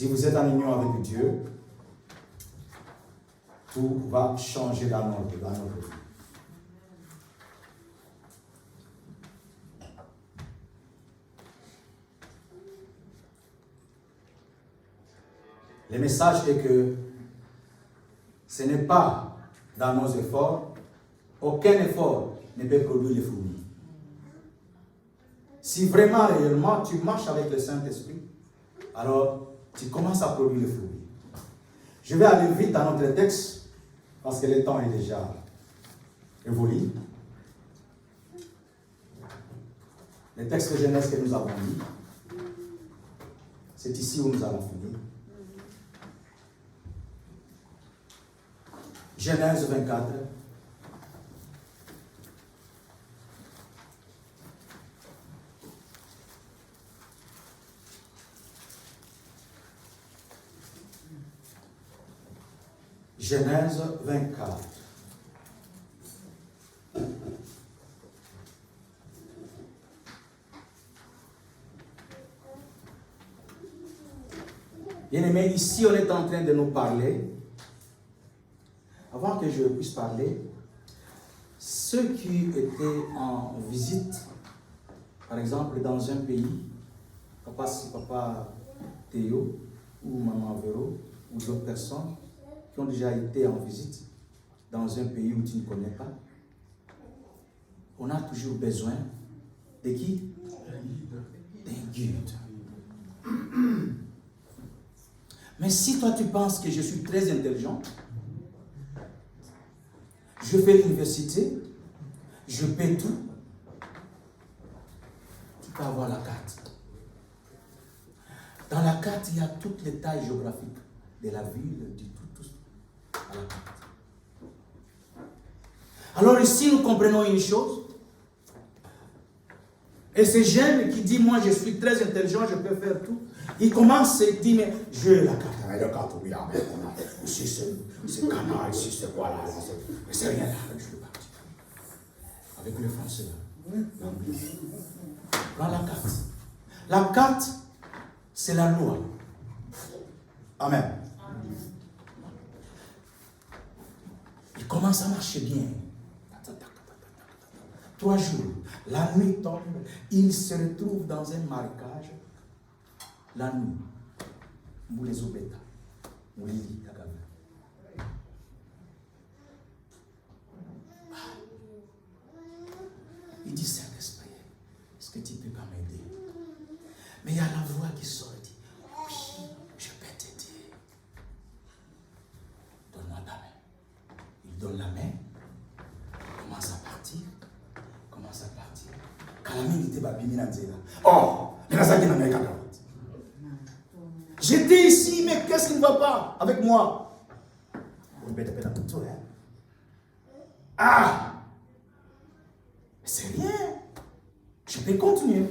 Si vous êtes en union avec Dieu, tout va changer dans notre vie. Le message est que ce n'est pas dans nos efforts, aucun effort ne peut produire les fruits. Si vraiment, réellement, tu marches avec le Saint-Esprit, alors tu commences à produire les fruits. Je vais aller vite dans notre texte, parce que le temps est déjà évolué. Le texte de Genèse que nous avons lu, c'est ici où nous allons finir. Genèse 24. Genèse 24. Bien-aimés, ici on est en train de nous parler. Avant que je puisse parler, ceux qui étaient en visite, par exemple dans un pays, papa Théo ou maman Véro ou d'autres personnes qui ont déjà été en visite dans un pays où tu ne connais pas, on a toujours besoin de qui? D'un guide. Mais si toi tu penses que je suis très intelligent, je fais l'université, je paie tout, tu peux avoir la carte. Dans la carte, il y a toutes les tailles géographiques de la ville, du tout à la carte. Alors ici, nous comprenons une chose. Et ce jeune qui dit, moi je suis très intelligent, je peux faire tout. Il commence et dit, mais j'ai la carte. La carte, oui, ici c'est canal, ici c'est quoi là, mais c'est rien là, je suis parti. Avec le français là. L'anglais. Prends la carte. La carte, c'est la loi. Amen. Il commence à marcher bien. 3 jours, la nuit tombe, il se retrouve dans un marécage. La nuit, vous les obéta, vous les lit, la gamme. Il dit, Saint-Esprit, est-ce que tu peux pas m'aider? Mais il y a la voix qui sort et dit, oui, je peux t'aider. Donne-moi ta main. Il donne la main, commence à partir. Oh, j'étais ici, mais qu'est-ce qui ne va pas avec moi? Ah, c'est rien. Je peux continuer.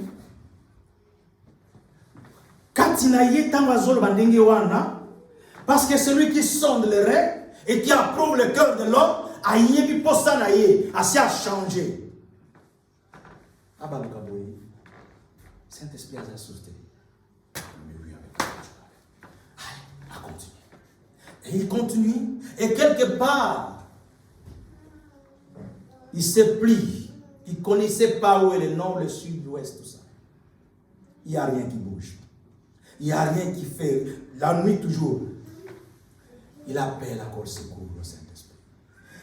Parce que celui qui sonde les rêves et qui approuve le cœur de l'homme a changé. Saint-Esprit a assusté. Mais oui, avec toi, allez, à continuer. Et il continue. Et quelque part, il se plie. Il ne connaissait pas où est le nord, le sud, l'ouest, tout ça. Il n'y a rien qui bouge. Il n'y a rien qui fait. La nuit toujours. Il appelle encore secours au Saint-Esprit.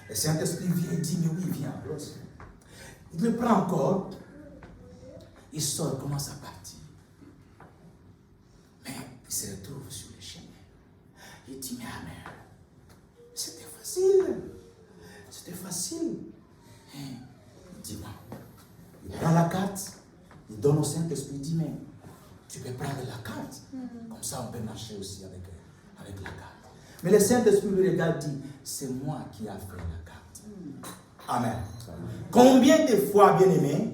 Le Saint-Esprit vient et dit, mais oui, viens. Il le prend encore. Il sort, commence à partir. Mais il se retrouve sur le chemin. Il dit, mais Amen, c'était facile. C'était facile. Il dit, non. Il prend la carte, il donne au Saint-Esprit, il dit, mais tu peux prendre la carte. Comme ça, on peut marcher aussi avec la carte. Mais le Saint-Esprit lui regarde et dit, c'est moi qui ai fait la carte. Amen. Combien de fois, bien-aimé,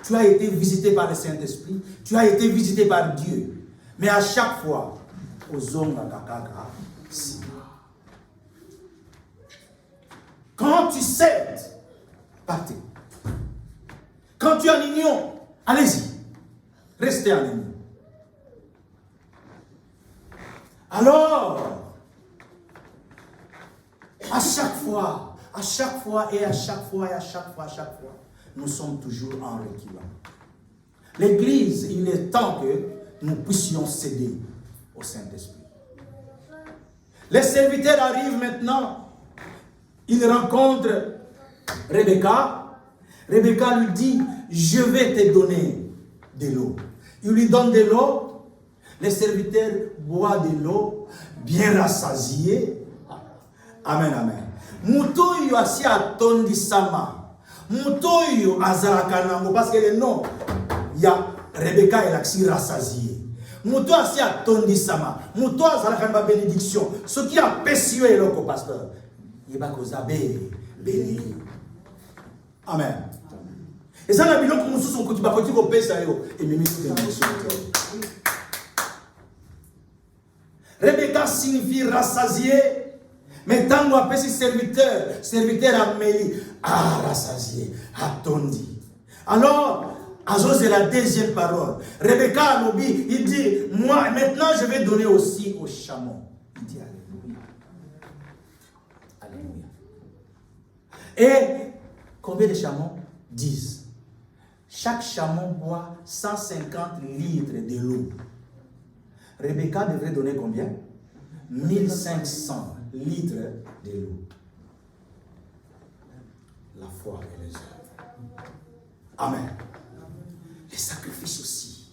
tu as été visité par le Saint-Esprit, tu as été visité par Dieu. Mais à chaque fois, quand tu cèdes, partez. Quand tu es en union, allez-y. Restez en union. Alors, à chaque fois, nous sommes toujours en reculant. L'Église, il est temps que nous puissions céder au Saint-Esprit. Les serviteurs arrivent maintenant. Ils rencontrent Rebecca. Rebecca lui dit, je vais te donner de l'eau. Il lui donne de l'eau. Les serviteurs boivent de l'eau, bien rassasiés. Amen, amen. Mutoyo asi atondi sama. Mutoyo azarakanango. Parce que le nom, il y a Rebecca et l'axi rassasié. Mutoyo asi atondi sama. Mutoyo azarakanba bénédiction. Ce qui a pécieux le pasteur. Il va kozabe béni. Amen. Et ça n'a pas comme son côté, parce que tu peux ça et même si Rebecca signifie rassasié, mais tant qu'on appelle serviteur Amélie, rassasié, attondi. Alors, Azos c'est la deuxième parole. Rebecca Alobi, il dit, moi maintenant je vais donner aussi au chameau. Il dit Alléluia. Alléluia. Et combien de chameaux? 10. Chaque chameau boit 150 litres de l'eau. Rebecca devrait donner combien? 1500 litres de l'eau. La foi et les œuvres. Amen. Les sacrifices aussi.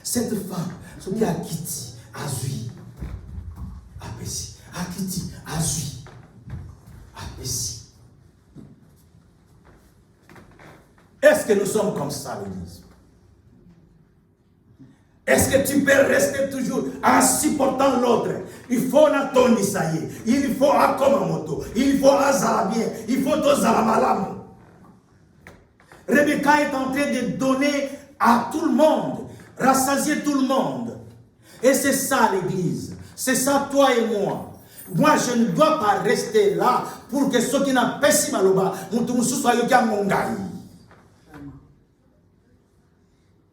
Cette femme, ce qui a quitté, a zui, a pessi, a quitté, a zui, a pessi. Est-ce que nous sommes comme ça, l'Église? Est-ce que tu peux rester toujours en supportant l'autre? Il faut n'attendre ça y est. Il faut Akomamoto. Il faut Azarabien. Il faut Tozalamalam. Rebecca est en train de donner à tout le monde, rassasier tout le monde. Et c'est ça l'Église. C'est ça toi et moi. Moi, je ne dois pas rester là pour que ceux qui n'ont pas si maloba, soient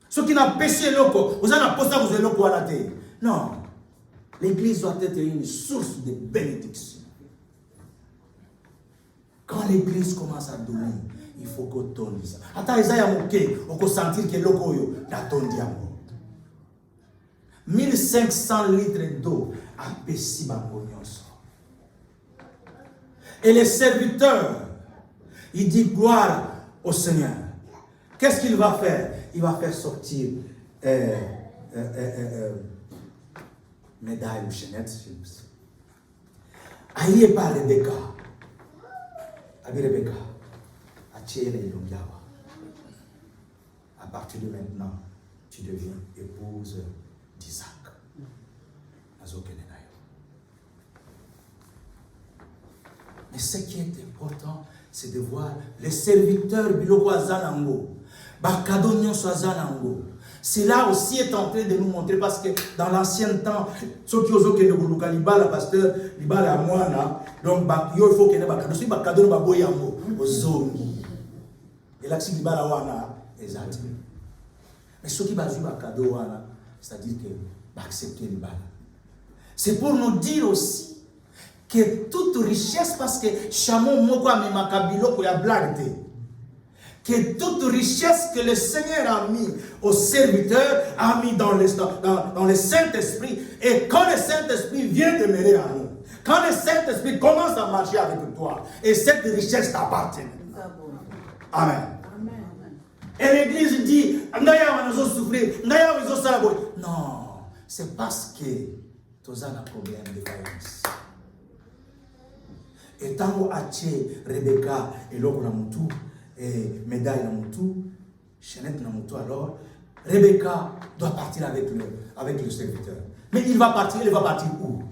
ceux qui n'ont péché loco, vous en avez posé vous loco à la terre. Non. L'église doit être une source de bénédiction. Quand l'église commence à donner, il faut qu'on donne ça. Attends, Isaïa Mouké, on peut sentir que loco yo d'attendre diamant. 1500 litres d'eau à Pessi Bambognos. Et les serviteurs, il dit gloire au Seigneur. Qu'est-ce qu'il va faire? Il va faire sortir médaille ou chaînette. Aïe par Rebecca. Abi Rebecca. À partir de maintenant, tu deviens épouse d'Isaac. Mais ce qui est important, c'est de voir les serviteurs biloko azanango. C'est là aussi est en train de nous montrer parce que dans l'ancien temps, ceux qui osent que nous libala pasteur libala moana donc il faut que nous bakado si bakado ba boyango ozongi. Et là si libala wana exact. Mais ceux qui bazu bakado wana, c'est-à-dire que accepter libala. C'est pour nous dire aussi que toute richesse parce que chameau moko amema kabilo ko ya blague. Que toute richesse que le Seigneur a mis aux serviteurs, a mis dans le Saint-Esprit. Et quand le Saint-Esprit vient demeurer en nous, quand le Saint-Esprit commence à marcher avec toi, et cette richesse t'appartient. Amen. Et l'Église dit, non, c'est parce que tu as un problème de violence. Et tant que Rebecca et l'autre et médaille dans mon tout, chaînette dans mon tout, alors Rebecca doit partir avec le serviteur. Mais il va partir où?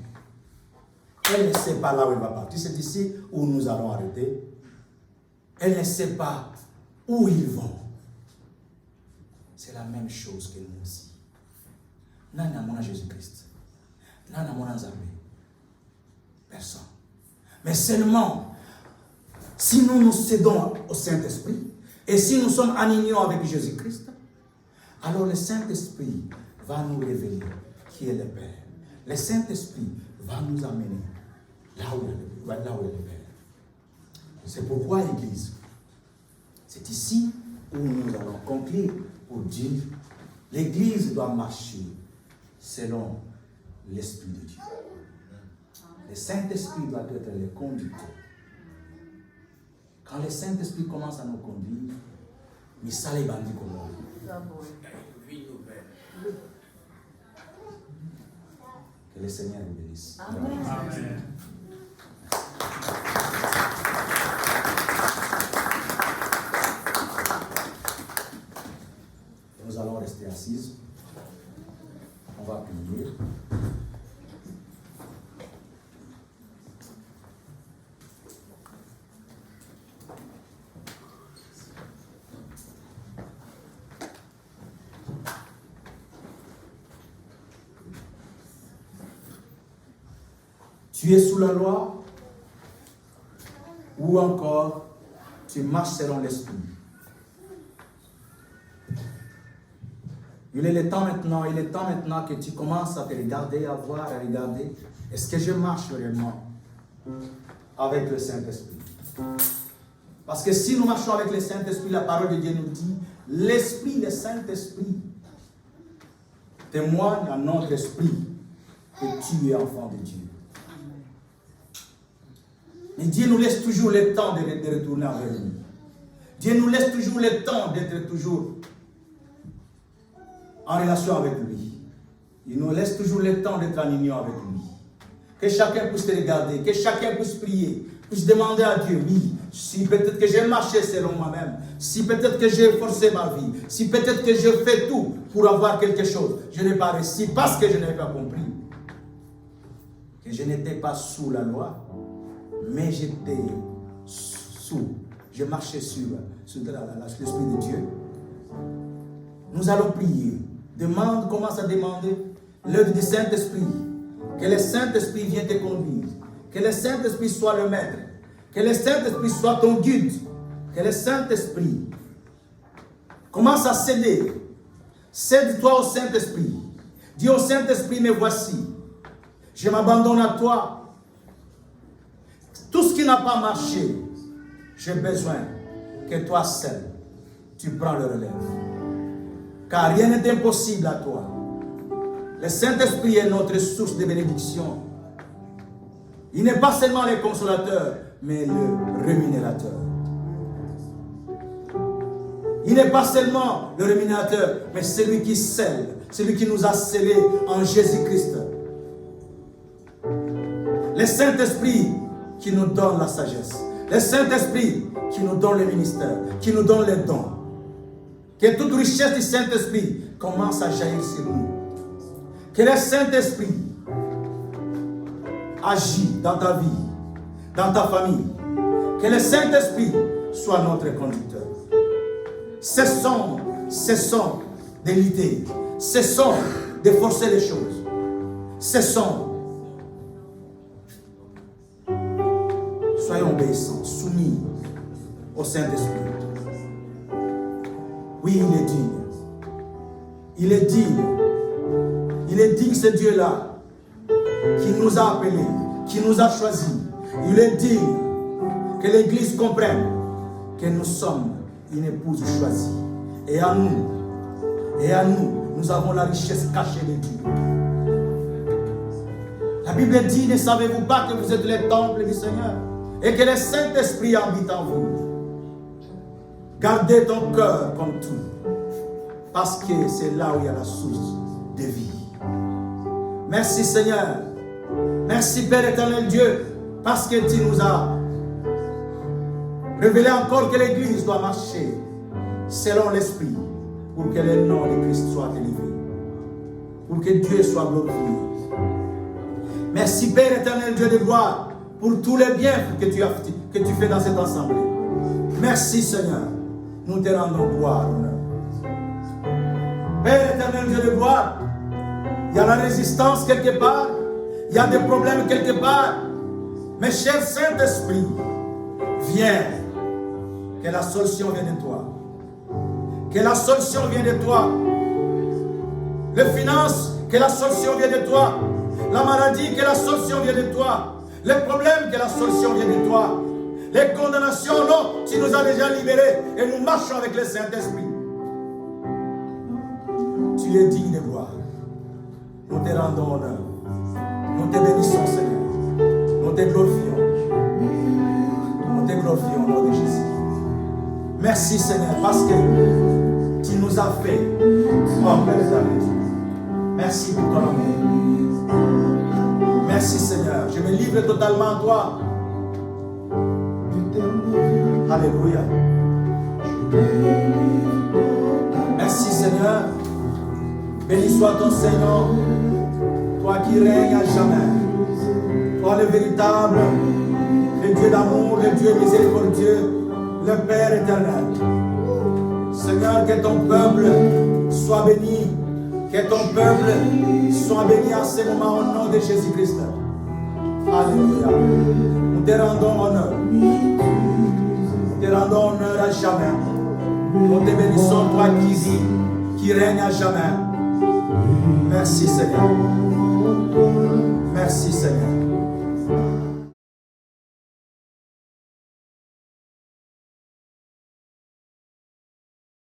Elle ne sait pas là où elle va partir. C'est ici où nous allons arrêter. Elle ne sait pas où ils vont. C'est la même chose que nous aussi. Nana mona Jésus-Christ. Nana mona Nzambe. Personne. Mais seulement si nous nous cédons au Saint-Esprit et si nous sommes en union avec Jésus-Christ, alors le Saint-Esprit va nous révéler qui est le Père. Le Saint-Esprit va nous amener là où est le Père. C'est pourquoi, Église, c'est ici où nous allons conclure pour dire l'Église doit marcher selon l'Esprit de Dieu. Le Saint-Esprit doit être le conducteur. Quand le Saint-Esprit commence à nous conduire, mais ça les bandits comme moi. Que le Seigneur nous bénisse. Amen. Amen. Nous allons rester assises. On va prier. Tu es sous la loi ou encore tu marches selon l'esprit. Il est le temps maintenant que tu commences à te regarder, à voir, à regarder. Est-ce que je marche réellement avec le Saint-Esprit? Parce que si nous marchons avec le Saint-Esprit, la parole de Dieu nous dit, l'Esprit, le Saint-Esprit, témoigne à notre esprit que tu es enfant de Dieu. Mais Dieu nous laisse toujours le temps de retourner vers lui. Dieu nous laisse toujours le temps d'être toujours en relation avec lui. Il nous laisse toujours le temps d'être en union avec lui. Que chacun puisse te regarder, que chacun puisse prier, puisse demander à Dieu, oui, si peut-être que j'ai marché selon moi-même, si peut-être que j'ai forcé ma vie, si peut-être que je fais tout pour avoir quelque chose, je n'ai pas réussi parce que je n'avais pas compris. Que je n'étais pas sous la loi, mais j'étais je marchais sur l'Esprit de Dieu. Nous allons prier. Commence à demander l'œuvre du Saint-Esprit. Que le Saint-Esprit vienne te conduire. Que le Saint-Esprit soit le maître. Que le Saint-Esprit soit ton guide. Que le Saint-Esprit commence à céder. Cède-toi au Saint-Esprit. Dis au Saint-Esprit, me voici. Je m'abandonne à toi. Tout ce qui n'a pas marché, j'ai besoin que toi seul, tu prends le relève. Car rien n'est impossible à toi. Le Saint-Esprit est notre source de bénédiction. Il n'est pas seulement le consolateur, mais le rémunérateur. Il n'est pas seulement le rémunérateur, mais celui qui scelle, celui qui nous a scellés en Jésus-Christ. Le Saint-Esprit qui nous donne la sagesse. Le Saint-Esprit qui nous donne le ministère, qui nous donne les dons. Que toute richesse du Saint-Esprit commence à jaillir sur nous. Que le Saint-Esprit agit dans ta vie, dans ta famille. Que le Saint-Esprit soit notre conducteur. Cessons de lutter. Cessons de forcer les choses. Cessons. Soyons obéissants, soumis au Saint-Esprit. Oui, il est digne. Il est digne. Il est digne, ce Dieu-là, qui nous a appelés, qui nous a choisis. Il est digne que l'Église comprenne que nous sommes une épouse choisie. Et à nous, nous avons la richesse cachée de Dieu. La Bible dit, ne savez-vous pas que vous êtes le temple du Seigneur et que le Saint-Esprit habite en vous? Gardez ton cœur comme tout, parce que c'est là où il y a la source de vie. Merci Seigneur. Merci Père éternel Dieu, parce que tu nous as révélé encore que l'Église doit marcher selon l'Esprit pour que le nom de Christ soit élevé, pour que Dieu soit glorifié. Merci Père éternel Dieu de gloire pour tous les biens que tu fais dans cette assemblée. Merci Seigneur. Nous te rendons gloire, honneur. Père éternel Dieu de gloire, il y a la résistance quelque part, il y a des problèmes quelque part. Mais cher Saint-Esprit, viens. Que la solution vienne de toi. Que la solution vienne de toi. Les finances, que la solution vient de toi. La maladie, que la solution vient de toi. Les problèmes, que la solution vient de toi. Les condamnations, non, tu nous as déjà libérés et nous marchons avec le Saint-Esprit. Tu es digne de gloire. Nous te rendons honneur. Nous te bénissons, Seigneur. Nous te glorifions. Nous te glorifions au nom de Jésus. Merci, Seigneur, parce que tu nous as fait homme de ta vie. Merci pour ton amour. Merci, Seigneur. Je me livre totalement à toi. Alléluia. Merci, Seigneur. Béni soit ton Seigneur. Toi qui règnes à jamais. Toi le véritable, le Dieu d'amour, le Dieu miséricordieux, le Père éternel. Seigneur, que ton peuple soit béni. Que ton peuple soit béni en ce moment au nom de Jésus-Christ. Alléluia. Nous te rendons honneur. Nous te rendons honneur à jamais. Nous te bénissons, toi qui vis, qui règne à jamais. Merci Seigneur. Merci Seigneur.